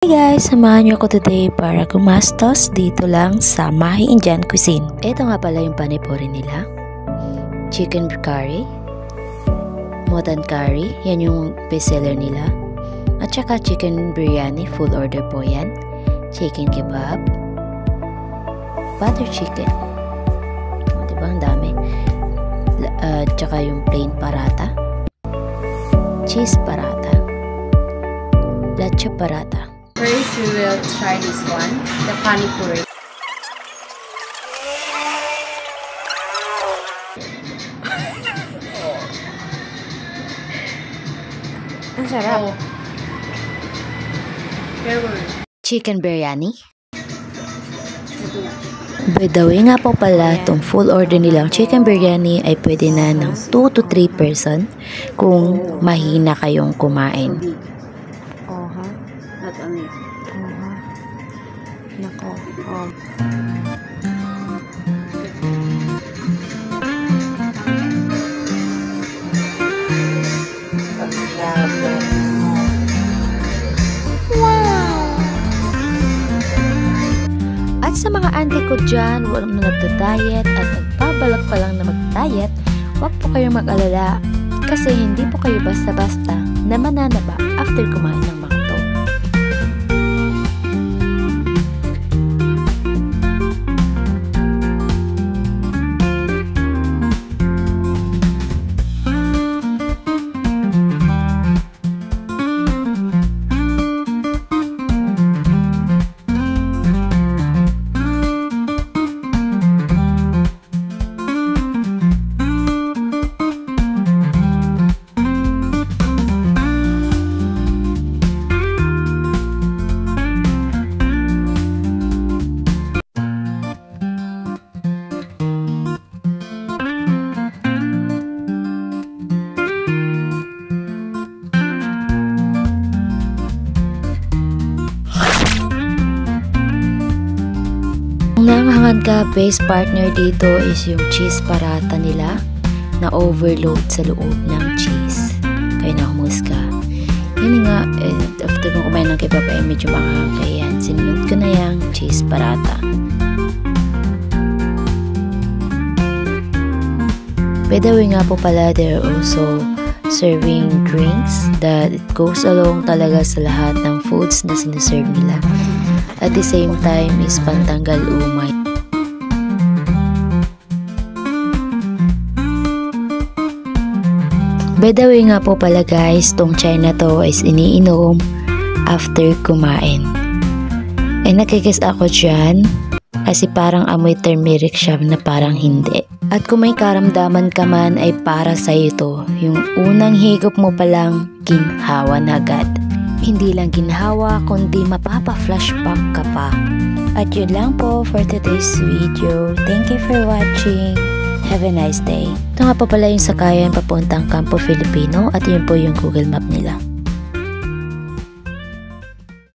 Hey guys, samahan niyo ako today para gumastos dito lang sa Mahi Indian Cuisine. Ito nga pala yung panipuri nila. Chicken curry, mutton curry, yan yung bestseller nila. At saka chicken biryani, full order po yan. Chicken kebab, butter chicken. Diba, ang dami. At saka yung plain parata, cheese parata, leche parata. First, we will try this one, the pani puri. Ang sarap. Oh. Very good. Chicken biryani. By the way nga po pala, itong full order nilang chicken biryani ay pwede na ng 2 to 3 person kung mahina kayong kumain. Not only. Nako. At sa mga auntie ko dyan, walang nagda-diet at nagpabalak pa lang na mag-diet, huwag po kayong mag-alala kasi hindi po kayo basta-basta na mananaba after kumain ng makto. Ang nangangan ka base partner dito is yung cheese parata nila na overload sa loob ng cheese. Kaya nahumus ka. Yun nga, after kong kumain ng kebab ay medyo makakayan. Sinunod ko na yung cheese parata. By the way nga po pala, they're also serving drinks that it goes along talaga sa lahat ng foods na sinaserve nila. At the same time is pantanggal umay. By the way nga po pala guys, tong chai na to is iniinom after kumain. Eh nakikis ako dyan kasi parang amoy turmeric siya na parang hindi. At kung may karamdaman ka man ay para sa ito, yung unang higop mo palang ginhawa na agad. Hindi lang ginhawa, kundi mapapa-flashback ka pa. At yun lang po for today's video. Thank you for watching. Have a nice day. Ito nga pa pala yung sakayan papuntang Campo Filipino at yun po yung Google Map nila.